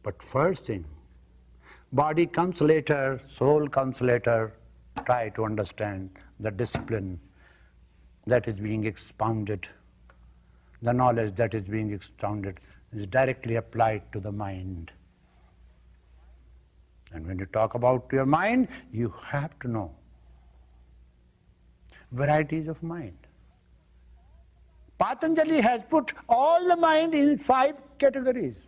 But first thing, body comes later, soul comes later. Try to understand the discipline that is being expounded. The knowledge that is being expounded is directly applied to the mind. And when you talk about your mind, you have to know varieties of mind. Patanjali has put all the mind in 5 categories.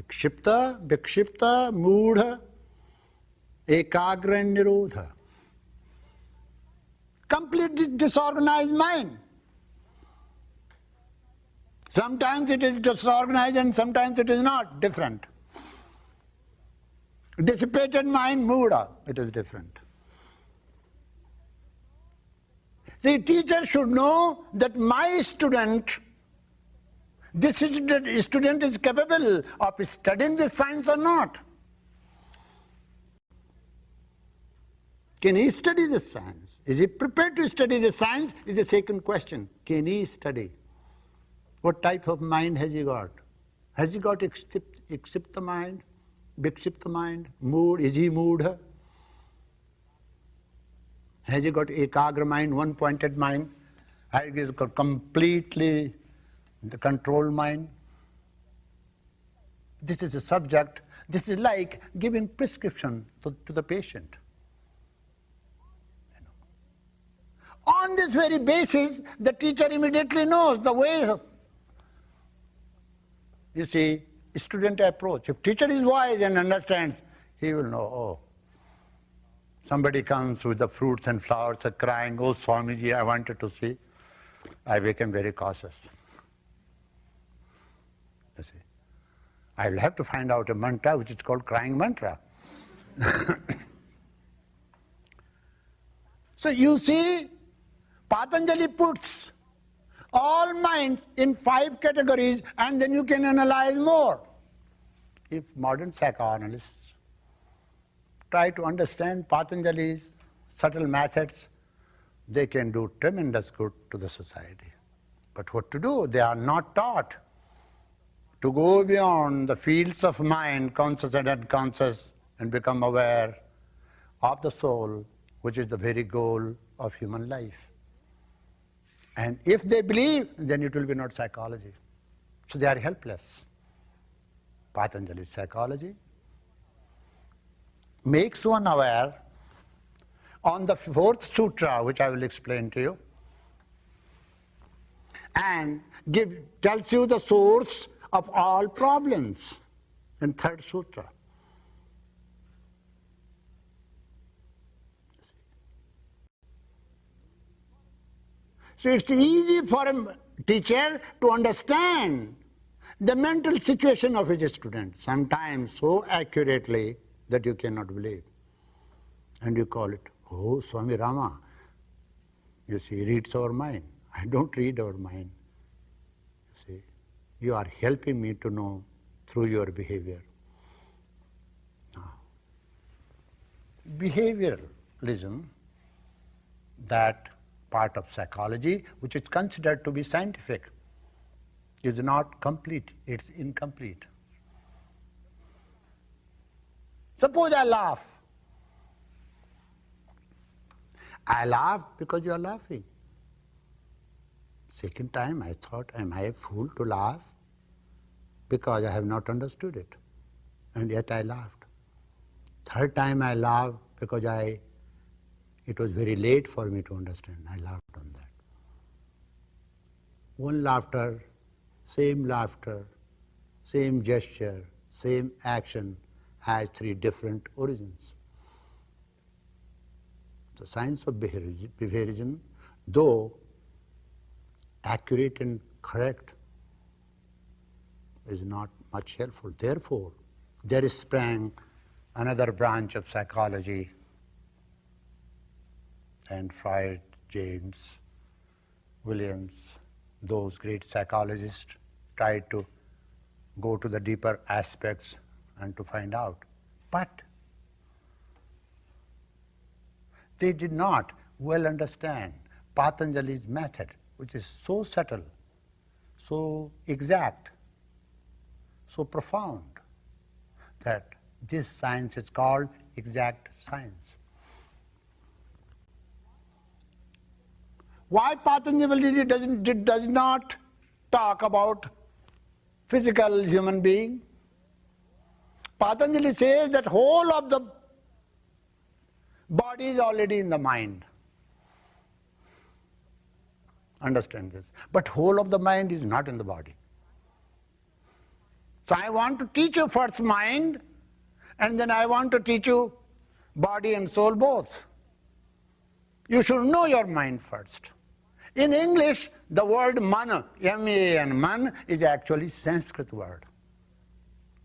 Ikshipta, Vikshipta, Moodha, Ekagra and Nirodha. Complete disorganized mind. Sometimes it is disorganized and sometimes it is not, different. Dissipated mind, Moodha, it is different. See, teacher should know that my student, this student is capable of studying this science or not. Can he study this science? Is he prepared to study the science? Is the second question. Can he study? What type of mind has he got? Has he got Ikshipta mind, Vikshipta mind, mood? Is he moodha? Has he got Ekagra mind, one-pointed mind? Has he got completely the control mind? This is a subject. This is like giving prescription to the patient. On this very basis, the teacher immediately knows the ways. You see, student approach. If teacher is wise and understands, he will know, oh, somebody comes with the fruits and flowers and crying, oh, Swamiji, I wanted to see. I became very cautious. You see, I will have to find out a mantra which is called crying mantra. So you see, Patanjali puts all minds in 5 categories and then you can analyze more. If modern psychoanalysts try to understand Patanjali's subtle methods, they can do tremendous good to the society. But what to do? They are not taught to go beyond the fields of mind, conscious and unconscious, and become aware of the soul, which is the very goal of human life. And if they believe, then it will be not psychology. So they are helpless. Patanjali's psychology makes one aware on the 4th sutra, which I will explain to you, and tells you the source of all problems in 3rd sutra. So it's easy for a teacher to understand the mental situation of his student, sometimes so accurately that you cannot believe. And you call it, oh, Swami Rama, you see, reads our mind. I don't read our mind. You see, you are helping me to know through your behavior. Now, behavioralism, that part of psychology which is considered to be scientific, is not complete, it's incomplete. Suppose I laugh. I laugh because you are laughing. Second time I thought, am I a fool to laugh? Because I have not understood it. And yet I laughed. Third time I laughed because it was very late for me to understand. I laughed on that. One laughter, same gesture, same action has 3 different origins. The science of behaviorism, though accurate and correct, is not much helpful. Therefore, there sprang another branch of psychology, and Freud, James, Williams, those great psychologists tried to go to the deeper aspects and to find out. But they did not well understand Patanjali's method, which is so subtle, so exact, so profound that this science is called exact science. Why Patanjali does not talk about physical human being? Patanjali says that whole of the body is already in the mind. Understand this. But whole of the mind is not in the body. So I want to teach you first mind, and then I want to teach you body and soul both. You should know your mind first. In English, the word man, M-A-N, man, is actually Sanskrit word.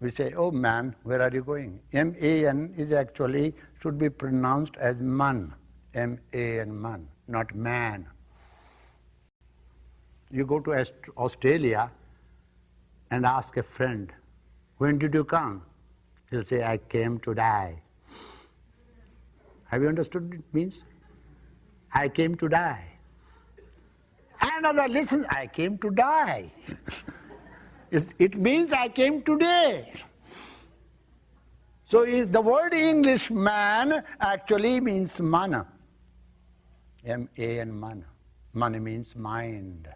We say, oh man, where are you going? M-A-N is actually, should be pronounced as man, M-A-N, man, not man. You go to Australia and ask a friend, when did you come? He'll say, I came to die. Have you understood what it means? I came to die. Another listen, I came to die. It means I came today. So the word English man actually means mana. M-A-N, mana. Mana means mind.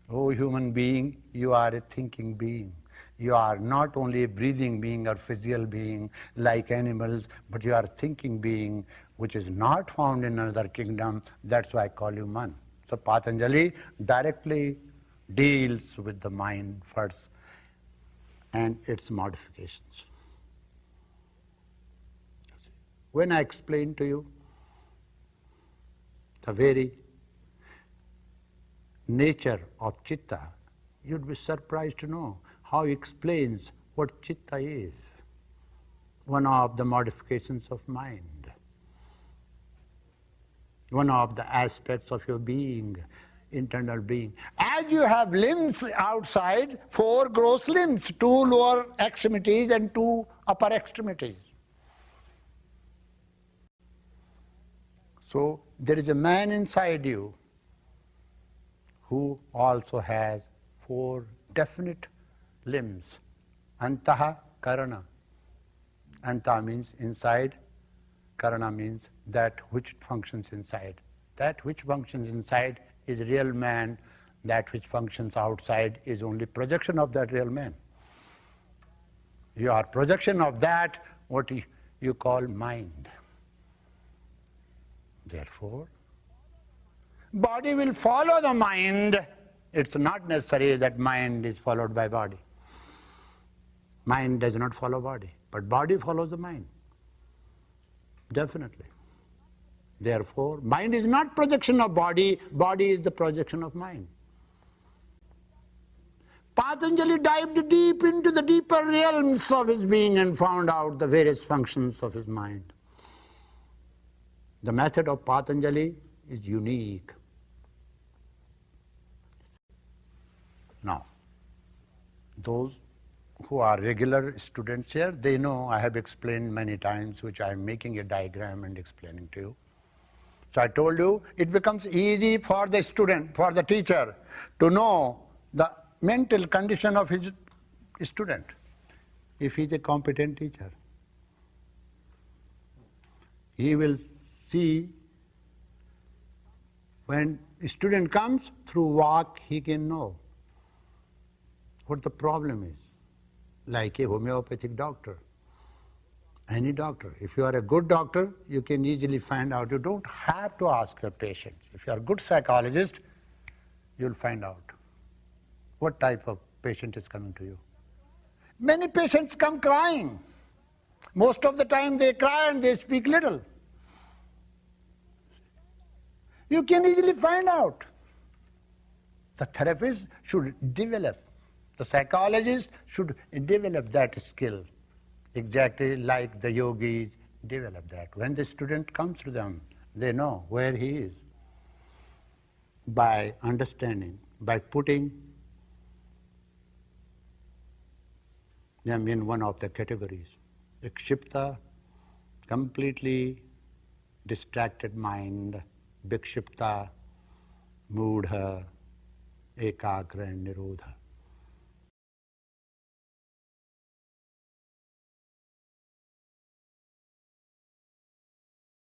Oh human being, you are a thinking being. You are not only a breathing being or physical being like animals, but you are a thinking being which is not found in another kingdom. That's why I call you man. So Patanjali directly deals with the mind first and its modifications. When I explain to you the very nature of chitta, you'd be surprised to know how he explains what chitta is, one of the modifications of mind, one of the aspects of your being, internal being. As you have limbs outside, 4 gross limbs, 2 lower extremities and 2 upper extremities. So there is a man inside you who also has 4 definite limbs. Antaha Karana. Anta means inside, Karana means that which functions inside. That which functions inside is real man, that which functions outside is only projection of that real man. You are projection of that, what you call mind. Therefore, body will follow the mind. It's not necessary that mind is followed by body. Mind does not follow body, but body follows the mind. Definitely. Therefore, mind is not projection of body, body is the projection of mind. Patanjali dived deep into the deeper realms of his being and found out the various functions of his mind. The method of Patanjali is unique. Now, those who are regular students here, they know I have explained many times, which I am making a diagram and explaining to you. So I told you, it becomes easy for the student, for the teacher, to know the mental condition of his student, if he is a competent teacher. He will see when a student comes, through walk he can know what the problem is, like a homeopathic doctor. Any doctor. If you are a good doctor, you can easily find out. You don't have to ask your patients. If you are a good psychologist, you'll find out what type of patient is coming to you. Many patients come crying. Most of the time they cry and they speak little. You can easily find out. The therapist should develop, the psychologist should develop that skill, exactly like the yogis develop that. When the student comes to them, they know where he is by understanding, by putting them in one of the categories. Vikshipta, completely distracted mind. Vikshipta, Moodha, Ekagra and Nirodha.